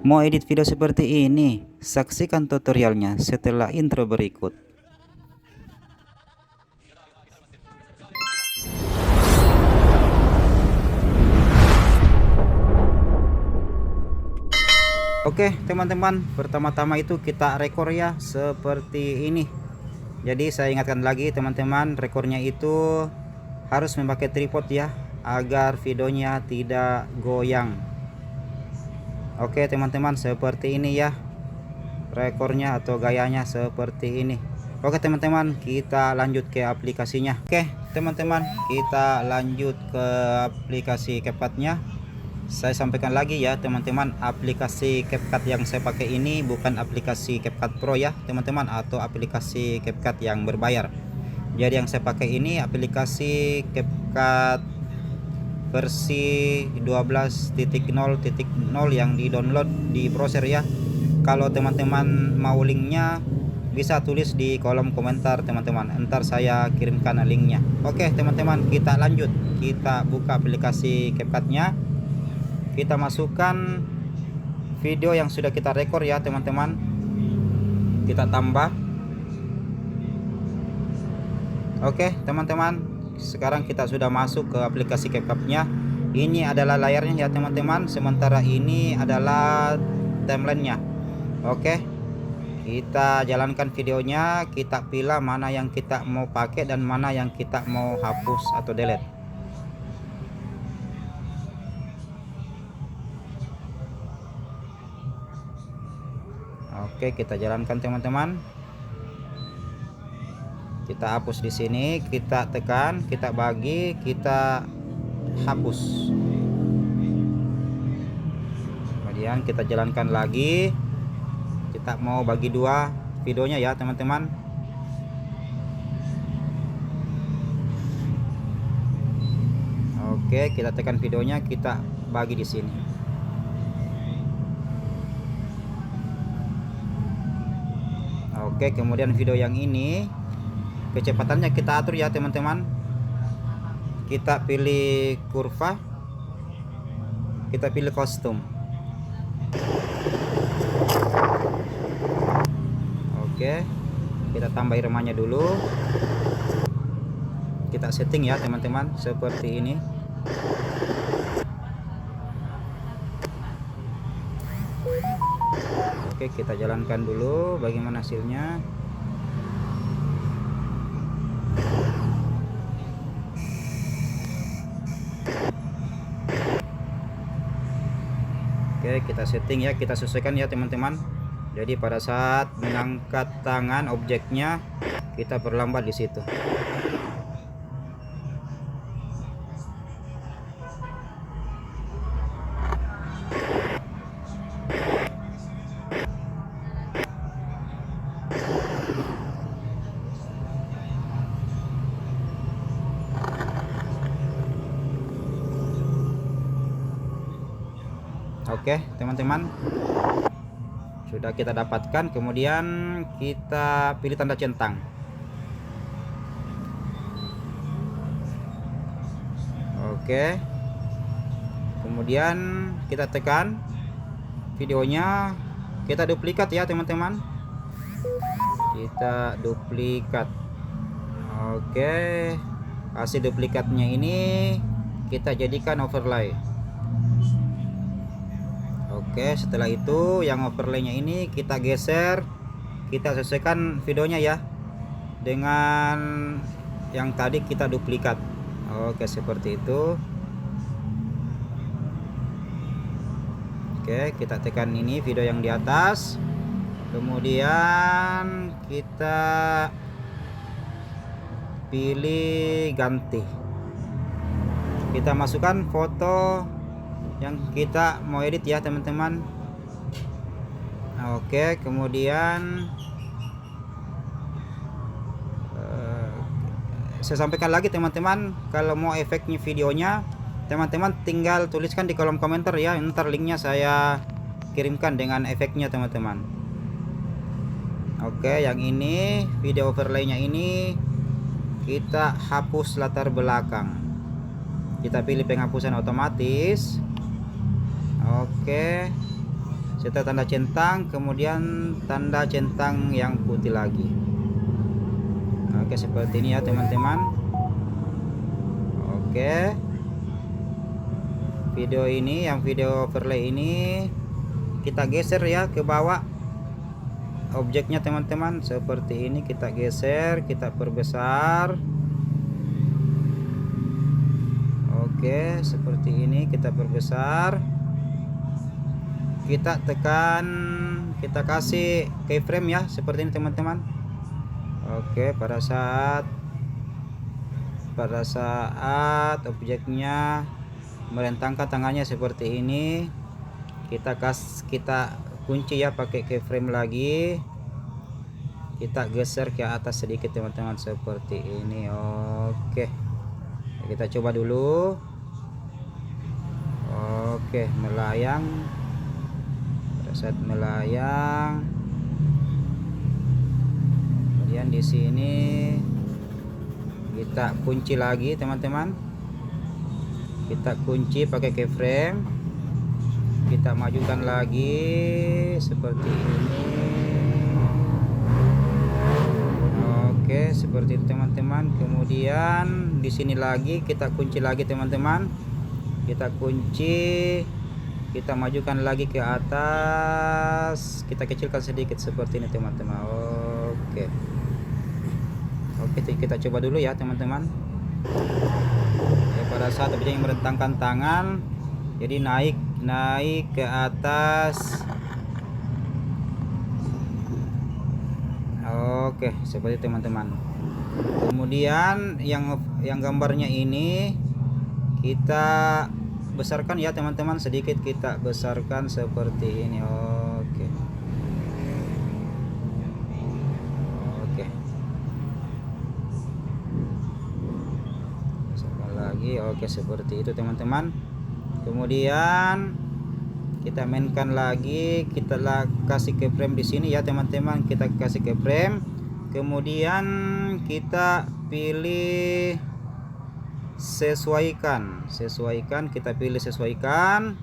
Mau edit video seperti ini? Saksikan tutorialnya setelah intro berikut. Oke teman-teman, pertama-tama itu kita rekor ya seperti ini. Jadi saya ingatkan lagi teman-teman, rekornya itu harus memakai tripod ya, agar videonya tidak goyang. Oke teman-teman, seperti ini ya rekornya atau gayanya seperti ini. Oke teman-teman, kita lanjut ke aplikasinya. Oke teman-teman, kita lanjut ke aplikasi CapCut-nya. Saya sampaikan lagi ya teman-teman, aplikasi CapCut yang saya pakai ini bukan aplikasi CapCut Pro ya teman-teman, atau aplikasi CapCut yang berbayar. Jadi yang saya pakai ini aplikasi CapCut versi 12.0.0 yang di download di browser ya. Kalau teman-teman mau linknya bisa tulis di kolom komentar teman-teman, ntar saya kirimkan linknya. Oke teman-teman, kita lanjut, kita buka aplikasi CapCut-nya, kita masukkan video yang sudah kita rekor ya teman-teman, kita tambah. Oke teman-teman, sekarang kita sudah masuk ke aplikasi CapCut-nya. Ini adalah layarnya ya teman-teman, sementara ini adalah timelinenya. Oke, kita jalankan videonya, kita pilih mana yang kita mau pakai dan mana yang kita mau hapus atau delete. Oke, kita jalankan teman-teman. Kita hapus di sini, kita tekan, kita bagi, kita hapus. Kemudian kita jalankan lagi. Kita mau bagi dua videonya ya teman-teman. Oke, kita tekan videonya, kita bagi di sini. Oke, kemudian video yang ini kecepatannya kita atur ya teman-teman. Kita pilih kurva, kita pilih kostum. Oke, kita tambah irmanya dulu, kita setting ya teman-teman seperti ini. Oke, kita jalankan dulu bagaimana hasilnya. Oke, kita setting ya, kita sesuaikan ya teman-teman. Jadi pada saat mengangkat tangan objeknya, kita perlambat di situ. Oke teman-teman, sudah kita dapatkan. Kemudian kita pilih tanda centang. Oke, kemudian kita tekan videonya, kita duplikat ya teman-teman, kita duplikat. Oke, hasil duplikatnya ini kita jadikan overlay. Oke, setelah itu yang overlaynya ini kita geser, kita sesuaikan videonya ya dengan yang tadi kita duplikat. Oke, seperti itu. Oke, kita tekan ini video yang di atas, kemudian kita pilih ganti, kita masukkan foto yang kita mau edit ya teman-teman. Oke, kemudian saya sampaikan lagi teman-teman, kalau mau efeknya videonya teman-teman tinggal tuliskan di kolom komentar ya, ntar linknya saya kirimkan dengan efeknya teman-teman. Oke, yang ini video overlaynya ini kita hapus latar belakang, kita pilih penghapusan otomatis. Oke, setelah tanda centang, kemudian tanda centang yang putih lagi. Oke, seperti ini ya teman-teman. Oke, video ini, yang video overlay ini kita geser ya ke bawah objeknya teman-teman. Seperti ini kita geser, kita perbesar. Oke, seperti ini kita perbesar. Kita tekan, kita kasih keyframe ya, seperti ini teman-teman. Oke, pada saat objeknya merentangkan tangannya seperti ini, kita kunci ya pakai keyframe lagi. Kita geser ke atas sedikit teman-teman, seperti ini. Oke, kita coba dulu. Oke, melayang. Saat melayang, kemudian di sini kita kunci lagi teman-teman. Kita kunci pakai keyframe, kita majukan lagi seperti ini. Oke, seperti itu teman-teman. Kemudian di sini lagi kita kunci lagi teman-teman. Kita kunci, kita majukan lagi ke atas, kita kecilkan sedikit seperti ini teman-teman. Oke, kita coba dulu ya teman-teman. Ya, pada saat objek yang merentangkan tangan, jadi naik ke atas. Oke, seperti itu teman-teman. Kemudian yang gambarnya ini kita besarkan ya teman-teman, sedikit kita besarkan seperti ini. Oke, besarkan lagi. Oke, seperti itu teman-teman. Kemudian kita mainkan lagi, kita kasih keyframe di sini ya teman-teman. Kita kasih keyframe, kemudian kita pilih sesuaikan, kita pilih sesuaikan,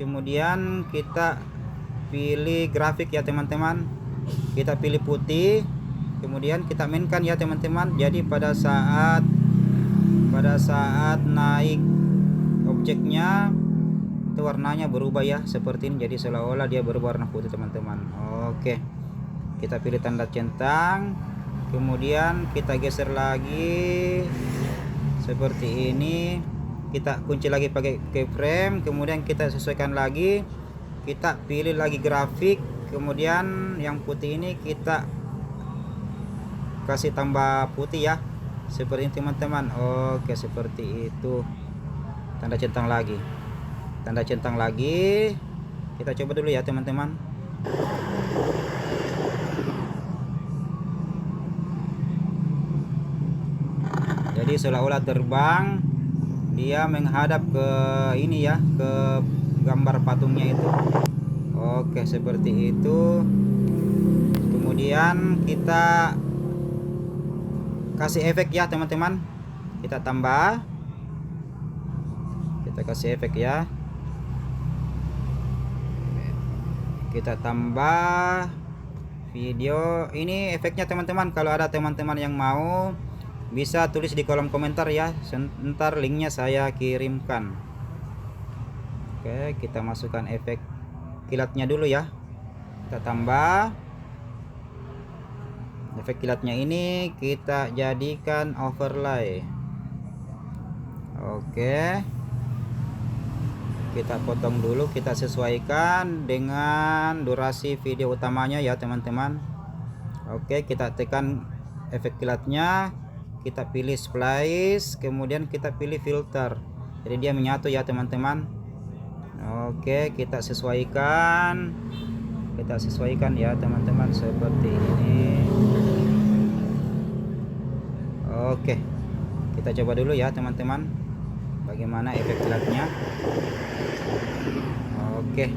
kemudian kita pilih grafik ya teman-teman. Kita pilih putih, kemudian kita mainkan ya teman-teman. Jadi pada saat naik objeknya itu warnanya berubah ya, seperti ini. Jadi seolah-olah dia berwarna putih teman-teman. Oke, kita pilih tanda centang, kemudian kita geser lagi seperti ini. Kita kunci lagi pakai keyframe, kemudian kita sesuaikan lagi, kita pilih lagi grafik, kemudian yang putih ini kita kasih tambah putih ya, seperti ini teman-teman. Oke, seperti itu. Tanda centang lagi, kita coba dulu ya teman-teman. Jadi seolah-olah terbang, dia menghadap ke ini ya, ke gambar patungnya itu. Oke, seperti itu. Kemudian kita kasih efek ya teman-teman. Kita tambah, kita kasih efek ya. Kita tambah video ini efeknya teman-teman. Kalau ada teman-teman yang mau, bisa tulis di kolom komentar ya, ntar linknya saya kirimkan. Oke, kita masukkan efek kilatnya dulu ya. Kita tambah efek kilatnya, ini kita jadikan overlay. Oke, kita potong dulu, kita sesuaikan dengan durasi video utamanya ya teman-teman. Oke, kita tekan efek kilatnya, kita pilih splice, kemudian kita pilih filter, jadi dia menyatu ya teman-teman. Oke, kita sesuaikan ya teman-teman, seperti ini. Oke, kita coba dulu ya teman-teman bagaimana efek kilatnya. Oke,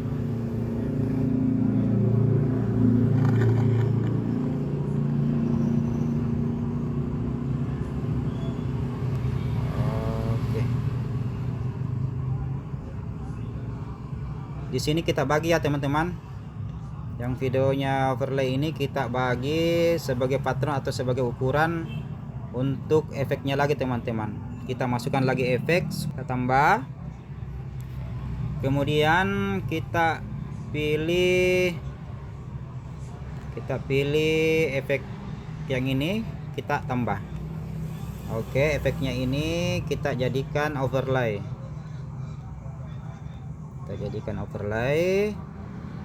di sini kita bagi ya teman-teman. Yang videonya overlay ini kita bagi sebagai patron atau sebagai ukuran untuk efeknya lagi teman-teman. Kita masukkan lagi efek, kita tambah. Kemudian kita pilih efek yang ini, kita tambah. Oke, efeknya ini kita jadikan overlay.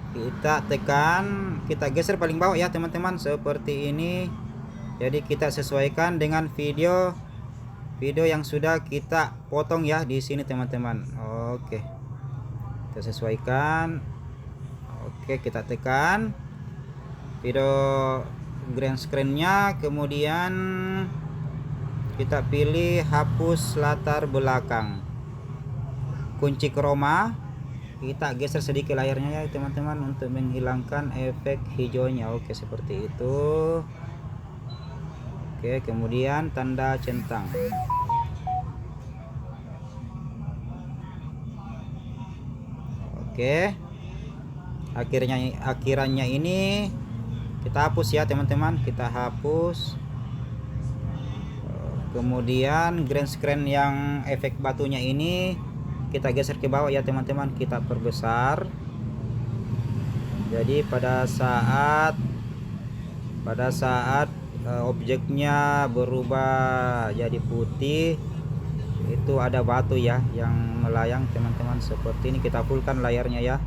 Kita tekan, kita geser paling bawah ya teman-teman, seperti ini. Jadi kita sesuaikan dengan video yang sudah kita potong ya di sini teman-teman. Oke, kita sesuaikan. Oke, kita tekan video green screen-nya, kemudian kita pilih hapus latar belakang, kunci chroma. Kita geser sedikit layarnya ya teman-teman untuk menghilangkan efek hijaunya. Oke, seperti itu. Oke, kemudian tanda centang. Oke, akhirannya ini kita hapus ya teman-teman, kita hapus. Kemudian green screen yang efek batunya ini kita geser ke bawah ya teman-teman, kita perbesar. Jadi pada saat objeknya berubah jadi putih, itu ada batu ya yang melayang teman-teman. Seperti ini, kita fullkan layarnya ya.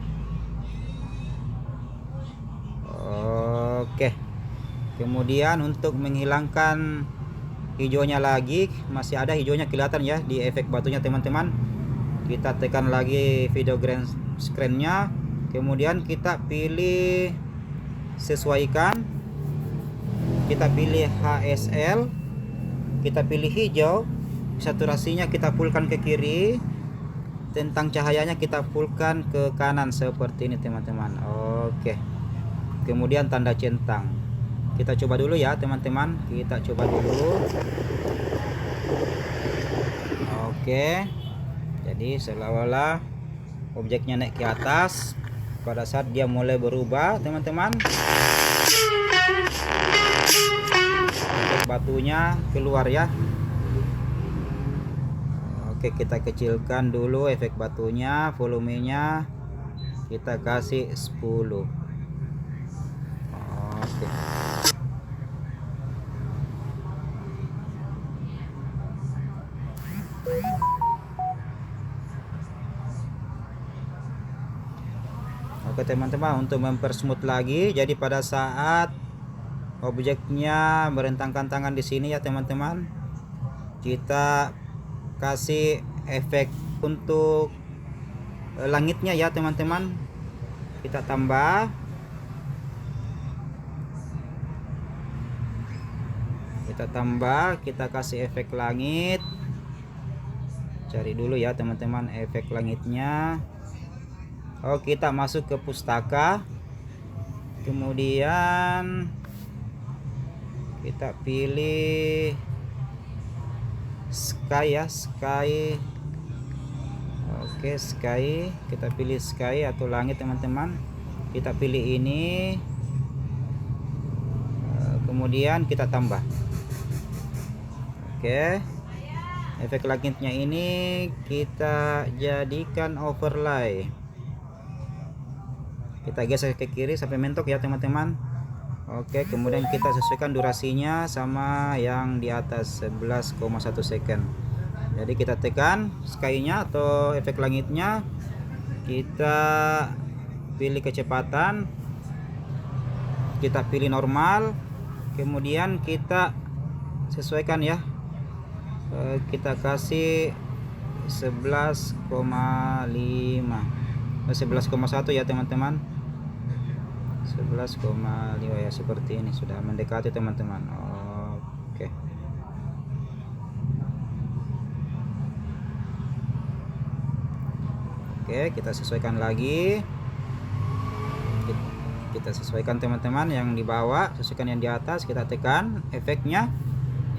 Oke, kemudian untuk menghilangkan hijaunya lagi, masih ada hijaunya kelihatan ya di efek batunya teman-teman. Kita tekan lagi video green screen-nya, kemudian kita pilih sesuaikan, kita pilih HSL, kita pilih hijau, saturasinya kita fullkan ke kiri, tentang cahayanya kita fullkan ke kanan seperti ini teman-teman. Oke, kemudian tanda centang kita coba dulu ya teman-teman, kita coba dulu. Oke, jadi seolah-olah objeknya naik ke atas. Pada saat dia mulai berubah teman-teman, efek batunya keluar ya. Oke, kita kecilkan dulu efek batunya, volumenya kita kasih 10. Oke. Oke teman-teman, untuk mempersmooth lagi, jadi pada saat objeknya merentangkan tangan di sini ya teman-teman, kita kasih efek untuk langitnya ya teman-teman. Kita tambah, kita kasih efek langit. Cari dulu ya teman-teman efek langitnya. Oh, kita masuk ke pustaka, kemudian kita pilih sky ya, sky. Oke, sky, kita pilih sky atau langit teman-teman. Kita pilih ini, kemudian kita tambah. Oke, efek langitnya ini kita jadikan overlay. Kita geser ke kiri sampai mentok ya teman-teman. Oke, kemudian kita sesuaikan durasinya sama yang di atas 11,1 second. Jadi kita tekan sky-nya atau efek langitnya, kita pilih kecepatan, kita pilih normal, kemudian kita sesuaikan ya. Kita kasih 11,5, 11,1 ya teman-teman. 11,5 ya, seperti ini, sudah mendekati teman-teman. Oke. Oke, kita sesuaikan lagi. Kita sesuaikan teman-teman yang di bawah, sesuaikan yang di atas, kita tekan efeknya.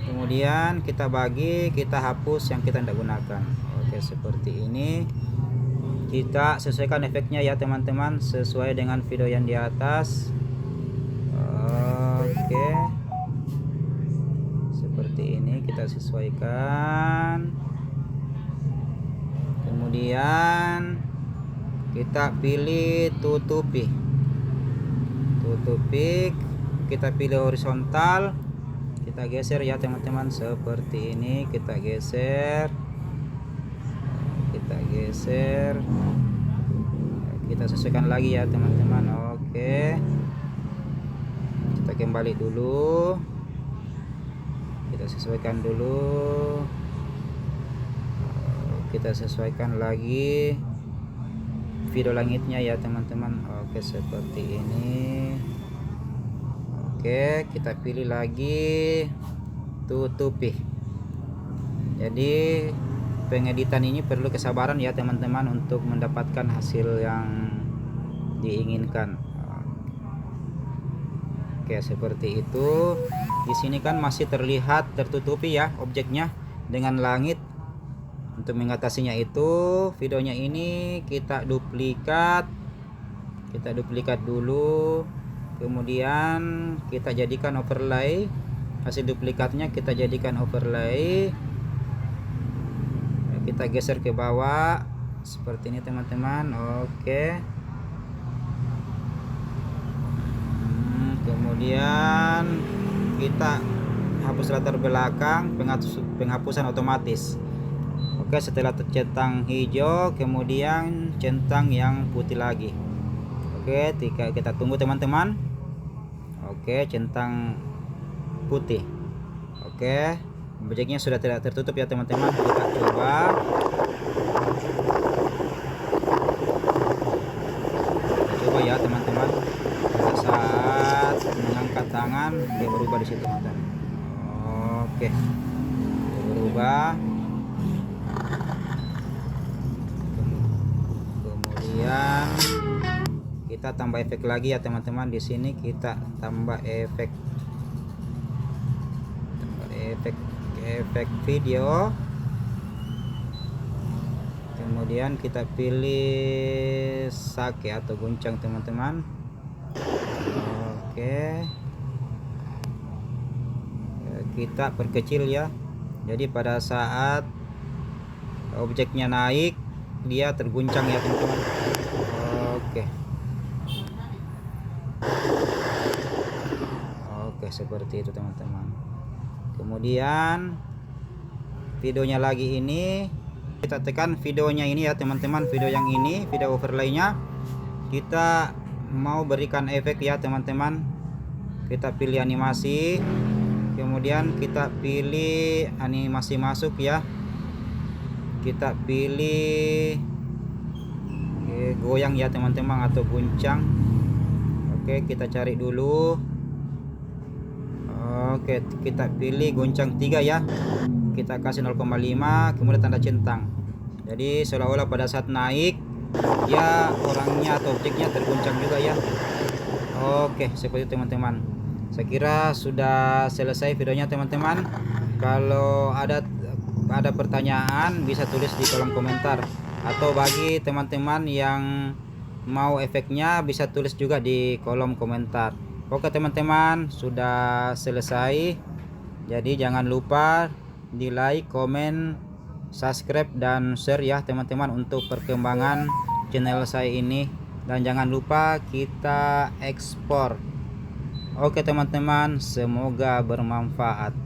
Kemudian kita bagi, kita hapus yang kita tidak gunakan. Oke, seperti ini. Kita sesuaikan efeknya ya teman-teman, sesuai dengan video yang di atas. Oke, seperti ini kita sesuaikan. Kemudian kita pilih tutupi, kita pilih horizontal, kita geser ya teman-teman, seperti ini. Kita geser, kita sesuaikan lagi ya teman-teman. Oke, kita kembali dulu, kita sesuaikan dulu, kita sesuaikan lagi video langitnya ya teman-teman. Oke, seperti ini. Oke, kita pilih lagi tutupi. Jadi pengeditan ini perlu kesabaran ya teman-teman untuk mendapatkan hasil yang diinginkan. Oke, seperti itu. Di sini kan masih terlihat tertutupi ya objeknya dengan langit. Untuk mengatasinya itu, videonya ini kita duplikat dulu, kemudian kita jadikan overlay. Hasil duplikatnya kita jadikan overlay, kita geser ke bawah seperti ini teman-teman. Oke, kemudian kita hapus latar belakang, penghapusan otomatis. Oke, setelah centang hijau, kemudian centang yang putih lagi. Oke, kita tunggu teman-teman. Oke, centang putih. Oke, objeknya sudah tidak tertutup ya teman-teman. Kita coba. Ya teman-teman, pada saat mengangkat tangan dia berubah di situ teman-teman. Oke, dia berubah. Kemudian kita tambah efek lagi ya teman-teman. Di sini kita tambah efek video. Kemudian kita pilih sake atau guncang teman-teman. Oke, kita perkecil ya. Jadi pada saat objeknya naik, dia terguncang ya teman-teman. Oke, seperti itu teman-teman. Kemudian videonya lagi ini kita tekan videonya ini ya teman-teman. Video yang ini, video overlaynya, kita mau berikan efek ya teman-teman. Kita pilih animasi, kemudian kita pilih animasi masuk ya. Kita pilih goyang ya teman-teman atau guncang. Oke, kita cari dulu. Oke, kita pilih goncang 3 ya. Kita kasih 0,5, kemudian tanda centang. Jadi seolah-olah pada saat naik dia orangnya atau objeknya terguncang juga ya. Oke, seperti itu teman-teman. Saya kira sudah selesai videonya teman-teman. Kalau ada pertanyaan bisa tulis di kolom komentar, atau bagi teman-teman yang mau efeknya bisa tulis juga di kolom komentar. Oke teman-teman, sudah selesai. Jadi jangan lupa di like, komen, subscribe dan share ya teman-teman untuk perkembangan channel saya ini. Dan jangan lupa kita ekspor. Oke teman-teman, semoga bermanfaat.